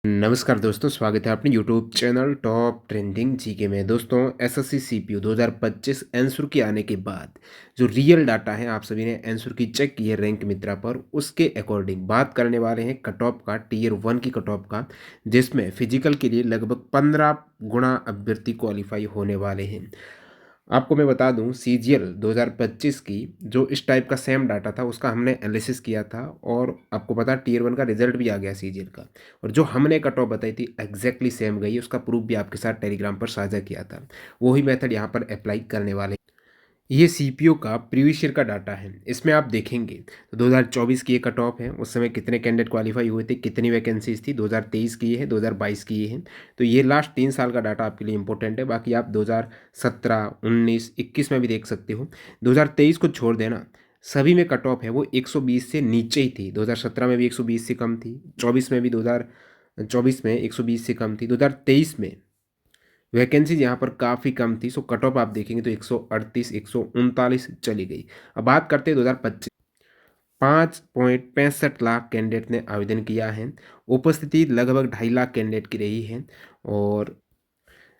नमस्कार दोस्तों, स्वागत है अपने YouTube channel top trending GK में। दोस्तों, एसएससी सीपीयू 2025 एंसर की आने के बाद जो रियल डाटा है, आप सभी ने आंसर की चेक की है रैंक मित्रा पर, उसके अकॉर्डिंग बात करने वाले हैं कट ऑफ का, टीयर 1 की कट ऑफ का, जिसमें फिजिकल के लिए लगभग 15 गुना अभ्यर्थी क्वालिफाई होने वाले हैं। आपको मैं बता दूं, सीजीएल 2025 की जो इस टाइप का सेम डाटा था उसका हमने एनालिसिस किया था, और आपको पता टीयर 1 का रिजल्ट भी आ गया सीजीएल का, और जो हमने कट ऑफ बताई थी एग्जैक्टली सेम गई। उसका प्रूफ भी आपके साथ टेलीग्राम पर साझा किया था। वही मेथड यहाँ पर अप्लाई करने वाले। ये सीपीयू का प्रीवियस ईयर का डाटा है। इसमें आप देखेंगे तो 2024 की ये कट ऑफ है, उस समय कितने कैंडिडेट क्वालिफाई हुए थे, कितनी वैकेंसीज थी। 2023 की ये है, 2022 की ये है। तो ये लास्ट 3 साल का डाटा आपके लिए इंपॉर्टेंट है। बाकी आप 2017, 19, 21 में भी देख सकते हो। 2023 को छोड़ देना, सभी में कट ऑफ है वो 120 से नीचे ही थी। 2017 में भी 120 से कम थी, 24 में भी 2024 में 120 से कम थी, 2023 में वैकेंसीज यहाँ पर काफ़ी कम थी। सो कट ऑफ आप देखेंगे तो 138, 139 चली गई। अब बात करते हैं 2025, 5.65 लाख कैंडिडेट ने आवेदन किया है। उपस्थिति लगभग 2.5 लाख कैंडिडेट की रही है। और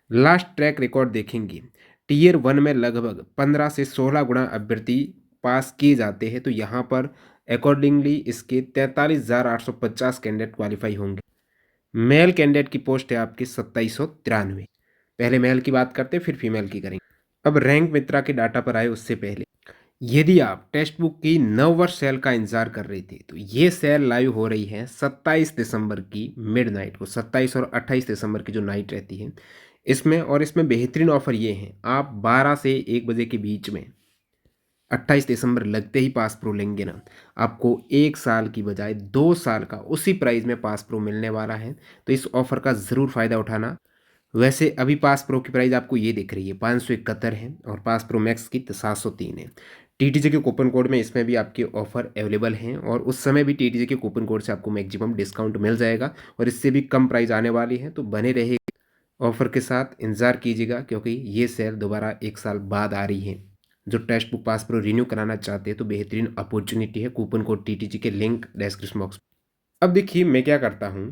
लास्ट ट्रैक रिकॉर्ड देखेंगे, टीयर 1 में लगभग 15 से 16 गुना अभ्यर्थी पास किए जाते हैं। तो यहाँ पर अकॉर्डिंगली इसके 43,850 कैंडिडेट क्वालिफाई होंगे। मेल कैंडिडेट की पोस्ट है आपकी 2793। पहले मेल की बात करते फिर फीमेल की करेंगे। अब रैंक मित्रा के डाटा पर आए उससे पहले, यदि आप टेक्स्ट बुक की नववर्ष सेल का इंतजार कर रहे थे तो ये सेल लाइव हो रही है 27 दिसंबर की मिडनाइट को। 27 और 28 दिसंबर की जो नाइट रहती है इसमें, और इसमें बेहतरीन ऑफर ये है, आप 12 से 1 बजे के बीच में 28 दिसंबर लगते ही पास प्रो लेंगे ना, आपको 1 साल की बजाय 2 साल का उसी प्राइस में पास प्रो मिलने वाला है। तो इस ऑफर का ज़रूर फ़ायदा उठाना। वैसे अभी पास प्रो की प्राइस आपको ये दिख रही है 571 है, और पास प्रो मैक्स की 703 है। टीटीजे के कूपन कोड में इसमें भी आपके ऑफर अवेलेबल हैं, और उस समय भी टीटीजे के कूपन कोड से आपको मैक्सिमम डिस्काउंट मिल जाएगा, और इससे भी कम प्राइस आने वाली है। तो बने रहिए ऑफर के साथ, इंतज़ार कीजिएगा, क्योंकि ये सेल दोबारा 1 साल बाद आ रही है। जो text book pass pro renew कराना चाहते हैं तो बेहतरीन अपॉर्चुनिटी है। कूपन कोड टीटीजी के लिंक डिस्क्रिप्शन बॉक्स। अब देखिए मैं क्या करता हूँ,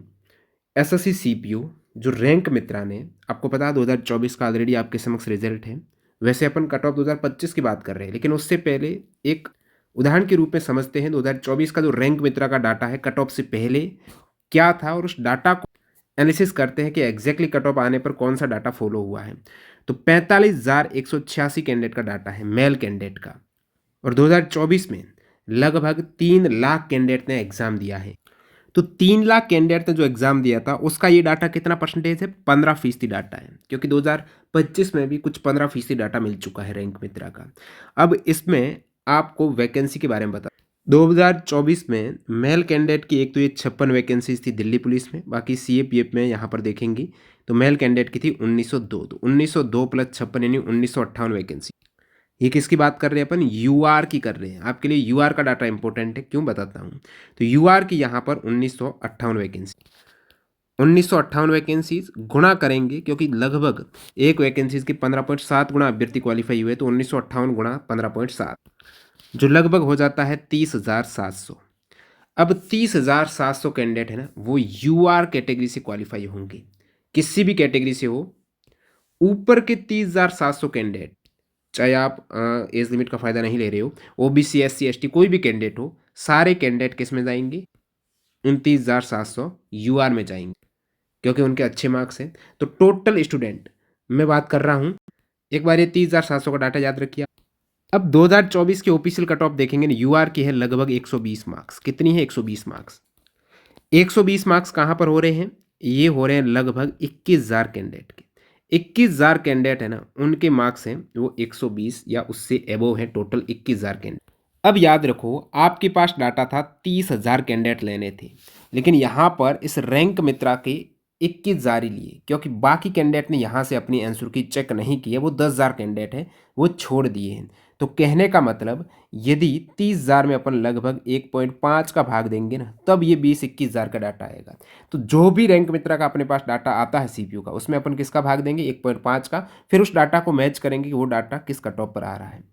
एसएससी सीपीयू जो रैंक मित्रा ने, आपको पता है 2024 का ऑलरेडी आपके समक्ष रिजल्ट है। वैसे अपन कट ऑफ 2025 की बात कर रहे हैं, लेकिन उससे पहले एक उदाहरण के रूप में समझते हैं 2024 का जो रैंक मित्रा का डाटा है कट ऑफ से पहले क्या था, और उस डाटा को एनालिसिस करते हैं कि एग्जैक्टली कट ऑफ आने पर कौन सा डाटा फॉलो हुआ है। तो 45,186 कैंडिडेट का डाटा है मेल कैंडिडेट का, और 2024 में लगभग 3 लाख कैंडिडेट ने एग्जाम दिया है। तो 3 लाख कैंडिडेट ने जो एग्जाम दिया था उसका ये डाटा कितना परसेंटेज है, 15% डाटा है, क्योंकि 2025 में भी कुछ 15% डाटा मिल चुका है रैंक मित्रा का। अब इसमें आपको वैकेंसी के बारे में बता, 2024 में मेल कैंडिडेट की एक तो ये 56 वैकेंसीज थी दिल्ली पुलिस में। बाकी सीएपीएफ में यहाँ पर देखेंगे तो मेल कैंडिडेट की थी 1902। तो 1902 प्लस 56 यानी 1958 वैकेंसी। ये किसकी बात कर रहे हैं अपन, यूआर की कर रहे हैं। आपके लिए यूआर का डाटा इंपॉर्टेंट है, क्यों बताता हूँ। तो यूआर की यहाँ पर 1958 वैकेंसी, 1958 वैकेंसीज गुणा करेंगे, क्योंकि लगभग एक वैकेंसीज के 15.7 गुना अभ्यर्थी क्वालिफाई हुए। तो 1958 गुणा 15.7 जो लगभग हो जाता है 30,700। अब 30,700 कैंडिडेट है ना, वो यूआर कैटेगरी से क्वालिफाई होंगे। किसी भी कैटेगरी से हो, ऊपर के 30,700 कैंडिडेट, चाहे आप एज लिमिट का फ़ायदा नहीं ले रहे हो, ओबीसी, एससी, एसटी, कोई भी कैंडिडेट हो, सारे कैंडिडेट किस में जाएंगे, 29,700 यूआर में जाएंगे, क्योंकि उनके अच्छे मार्क्स हैं। तो टोटल स्टूडेंट मैं बात कर रहा हूँ, एक बार ये 30,700 का डाटा याद रखिए। अब 2024 के ऑफिशियल कट ऑफ देखेंगे ना, यूआर की है लगभग 120 मार्क्स। कितनी है, 120 मार्क्स। 120 मार्क्स कहाँ पर हो रहे हैं, ये हो रहे हैं लगभग 21,000 कैंडिडेट के। 21,000 कैंडिडेट है ना, उनके मार्क्स हैं वो 120 या उससे एबोव है, टोटल 21,000 कैंडिडेट। अब याद रखो, आपके पास डाटा था 30,000 कैंडिडेट लेने थे, लेकिन यहाँ पर इस रैंक मित्रा के 21,000 ही लिए, क्योंकि बाकी कैंडिडेट ने यहाँ से अपनी आंसर की चेक नहीं की है। वो 10,000 कैंडिडेट है, वो छोड़ दिए हैं। तो कहने का मतलब, यदि 30,000 में अपन लगभग 1.5 का भाग देंगे ना, तब ये 20-21,000 का डाटा आएगा। तो जो भी रैंक मित्रा का अपने पास डाटा आता है सीपीयू का, उसमें अपन किसका भाग देंगे, 1.5 का। फिर उस डाटा को मैच करेंगे कि वो डाटा किस कट ऑफ पर आ रहा है।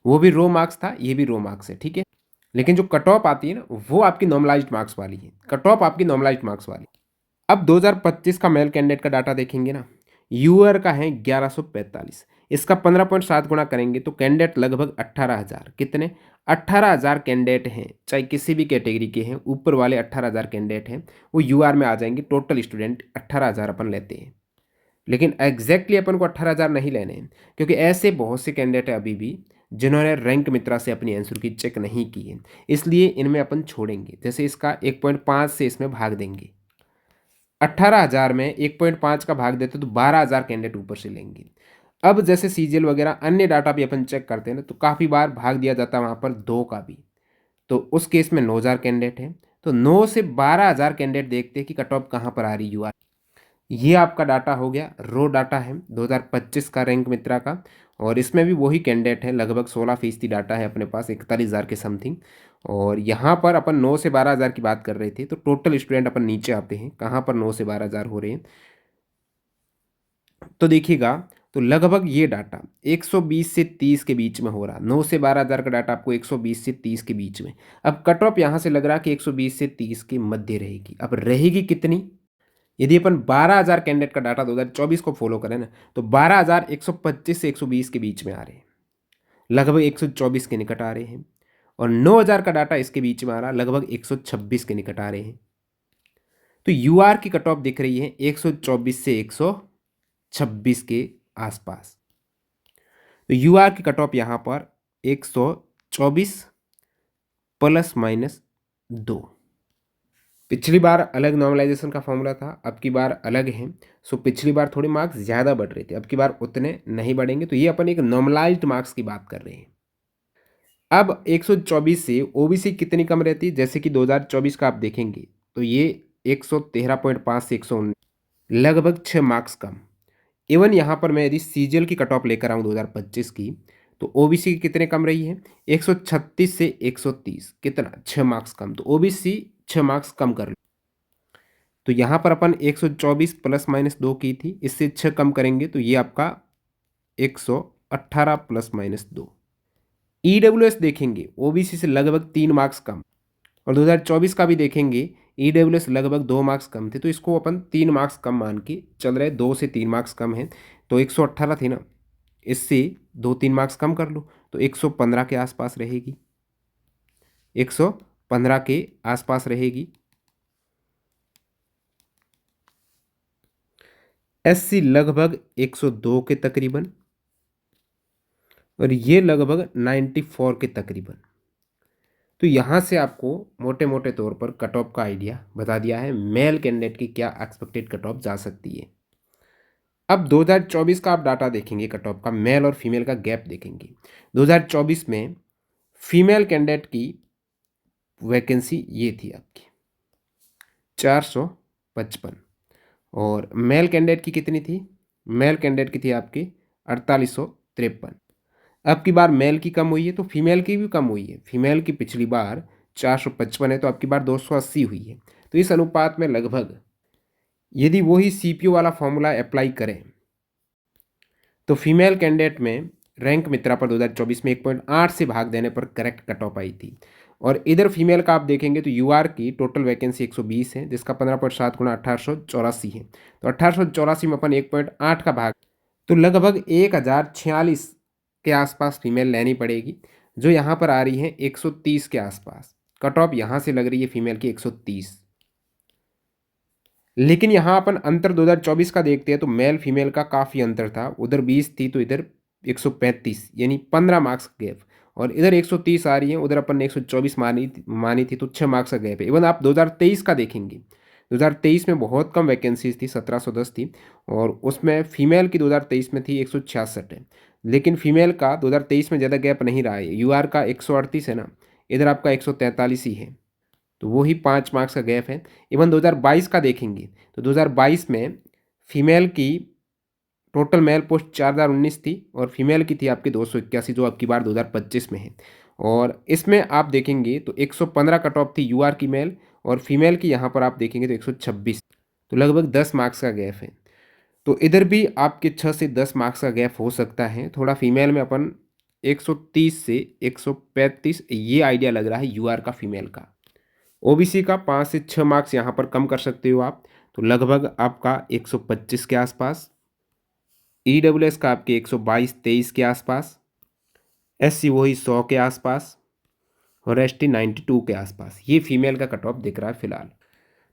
वो भी रो मार्क्स था, ये भी रो मार्क्स है, ठीक है। लेकिन जो कट ऑफ आती है ना, वो आपकी नॉर्मलाइज्ड मार्क्स वाली है। कट ऑफ आपकी नॉर्मलाइज्ड मार्क्स वाली। अब 2025 का मेल कैंडिडेट का डाटा देखेंगे ना, यूआर का है 1145, इसका 15.7 गुना करेंगे तो कैंडिडेट लगभग 18,000, कितने 18,000 कैंडिडेट हैं, चाहे किसी भी कैटेगरी के हैं, ऊपर वाले 18,000 कैंडिडेट हैं वो यूआर में आ जाएंगे। टोटल स्टूडेंट 18,000 अपन लेते हैं, लेकिन एग्जैक्टली अपन को 18,000 नहीं लेने हैं, क्योंकि ऐसे बहुत से कैंडिडेट हैं अभी भी जिन्होंने रैंक मित्रा से अपनी आंसर की चेक नहीं की है, इसलिए इनमें अपन छोड़ेंगे। जैसे इसका 1.5 से इसमें भाग देंगे, 18,000 में 1.5 का भाग देते तो 12,000 कैंडिडेट ऊपर से लेंगे। अब जैसे सीजीएल वगैरह अन्य डाटा भी अपन चेक करते हैं ना, तो काफ़ी बार भाग दिया जाता है वहाँ पर 2 का भी, तो उस केस में 9,000 कैंडिडेट है, तो 9 से 12,000 कैंडिडेट देखते हैं कि कट ऑफ कहाँ पर आ रही यूआर। ये आपका डाटा हो गया, रो डाटा है 2025 का रैंक मित्रा का, और इसमें भी वही कैंडिडेट है, लगभग 16% डाटा है अपने पास, 41,000 के समथिंग। और यहाँ पर अपन 9 से 12,000 की बात कर रहे थे, तो टोटल स्टूडेंट अपन नीचे आते हैं, कहाँ पर 9 से 12,000 हो रहे हैं, तो देखिएगा, तो लगभग ये डाटा 120 से 30 के बीच में हो रहा। 9 से 12,000 का डाटा आपको 120 से 30 के बीच में। अब कट ऑफ यहाँ से लग रहा कि 120 से 30 के मध्य रहेगी। अब रहेगी कितनी, यदि अपन 12,000 कैंडिडेट का डाटा 2024 को फॉलो करें ना, तो 12,125 से 120 के बीच में आ रहे हैं, लगभग 124 के निकट आ रहे हैं। और 9,000 का डाटा इसके बीच में आ रहा, लगभग 126 के निकट आ रहे हैं। तो यूआर की कट ऑफ दिख रही है 124 से 126 के आसपास। तो यूआर की कट ऑफ यहाँ पर 124 प्लस माइनस 2। पिछली बार अलग नॉर्मलाइजेशन का फॉर्मूला था, अब की बार अलग है। सो पिछली बार थोड़े मार्क्स ज़्यादा बढ़ रहे थे, अब की बार उतने नहीं बढ़ेंगे। तो ये अपन एक नॉर्मलाइज्ड मार्क्स की बात कर रहे हैं। अब 124 से ओबीसी कितनी कम रहती है, जैसे कि 2024 का आप देखेंगे तो ये 113.5 से 119, लगभग 6 मार्क्स कम। इवन यहाँ पर मैं यदि सीजीएल की कट ऑफ लेकर आऊँ 2025 की, तो ओबीसी की कितने कम रही है, 136 से 130, कितना 6 मार्क्स कम। तो ओबीसी 6 मार्क्स कम कर लो, तो यहाँ पर अपन 124 प्लस माइनस 2 की थी, इससे 6 कम करेंगे तो ये आपका 118 प्लस माइनस 2। ईडब्ल्यूएस देखेंगे ओबीसी से लगभग 3 मार्क्स कम, और 2024 का भी देखेंगे ईडब्ल्यूएस लगभग 2 मार्क्स कम थे, तो इसको अपन 3 मार्क्स कम मान के चल रहे, 2 से 3 मार्क्स कम है। तो 118 थी ना, इससे 2-3 मार्क्स कम कर लो तो 115 के आसपास रहेगी, 115 के आसपास रहेगी। एससी लगभग 102 के तकरीबन, और ये लगभग 94 के तकरीबन। तो यहाँ से आपको मोटे मोटे तौर पर कट ऑफ का आइडिया बता दिया है, मेल कैंडिडेट की क्या एक्सपेक्टेड कट ऑफ जा सकती है। अब 2024 का आप डाटा देखेंगे, कट ऑफ का मेल और फीमेल का गैप देखेंगे। 2024 में फीमेल कैंडिडेट की वैकेंसी ये थी आपकी 455, और मेल कैंडिडेट की कितनी थी, मेल कैंडिडेट की थी आपकी 4853। अब की बार मेल की कम हुई है तो फीमेल की भी कम हुई है। फीमेल की पिछली बार 455 है, तो अब की बार 280 हुई है। तो इस अनुपात में लगभग यदि वही सीपीयू वाला फॉर्मूला अप्लाई करें तो फीमेल कैंडिडेट में रैंक मित्रा पर 2024 में 1.8 से भाग देने पर करेक्ट कट ऑफ आई थी। और इधर फीमेल का आप देखेंगे तो यूआर की टोटल वैकेंसी 120 है, जिसका 15.7 गुना 1884 है। तो 1884 में अपन 1.8 का भाग, तो लगभग 1046 के आसपास फीमेल लेनी पड़ेगी, जो यहाँ पर आ रही है 130 के आसपास। कट ऑफ यहाँ से लग रही है फीमेल की 130। लेकिन यहाँ अपन अंतर 2024 का देखते हैं तो मेल फीमेल का काफ़ी अंतर था, उधर 20 थी तो इधर 135, यानी 15 मार्क्स गैप। और इधर 130 आ रही है, उधर अपन ने 124 मानी थी, तो 6 मार्क्स का गैप है। इवन आप 2023 का देखेंगे, 2023 में बहुत कम वैकेंसीज थी, 1710 थी, और उसमें फीमेल की 2023 में थी 166 है। लेकिन फीमेल का 2023 में ज़्यादा गैप नहीं रहा है, यूआर का 138 है ना, इधर आपका 143 ही है, तो वो ही 5 मार्क्स का गैप है। इवन 2022 का देखेंगे तो 2022 में फीमेल की टोटल मेल पोस्ट 4019 थी, और फीमेल की थी आपकी 281, जो अब की बार 2025 में है। और इसमें आप देखेंगे तो 115 कट ऑफ थी यूआर की मेल, और फीमेल की यहाँ पर आप देखेंगे तो 126, तो लगभग 10 मार्क्स का गैप है। तो इधर भी आपके 6 से 10 मार्क्स का गैप हो सकता है। थोड़ा फीमेल में अपन 130 से 135 ये आइडिया लग रहा है यूआर का फीमेल का। ओबीसी का 5 से 6 मार्क्स यहाँ पर कम कर सकते हो आप, तो लगभग आपका 125 के आसपास। ईडब्ल्यूएस का आपके 122-23 के आसपास। एससी वही 100 के आसपास और एसटी 92 के आसपास। ये फीमेल का कट ऑफ दिख रहा है फिलहाल।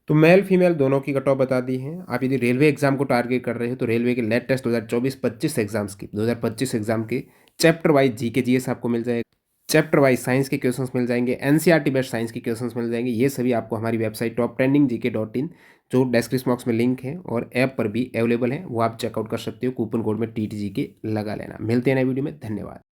तो मेल फीमेल दोनों की कट ऑफ बता दी है। आप यदि रेलवे एग्जाम को टारगेट कर रहे हो तो रेलवे के लेटेस्ट 2024-25 एग्जाम्स की 2025 एग्जाम के चैप्टर वाइज जीके जीएस आपको मिल जाएगा। चैप्टर वाइज साइंस के क्वेश्चंस मिल जाएंगे, एनसीईआरटी बेस्ड साइंस के क्वेश्चंस मिल जाएंगे। ये सभी आपको हमारी वेबसाइट टॉप ट्रेंडिंग जीके.in जो डिस्क्रिप्शन बॉक्स में लिंक है और ऐप पर भी अवेलेबल है, वो आप चेकआउट कर सकते हो। कूपन कोड में TTGK लगा लेना। मिलते हैं नए वीडियो में, धन्यवाद।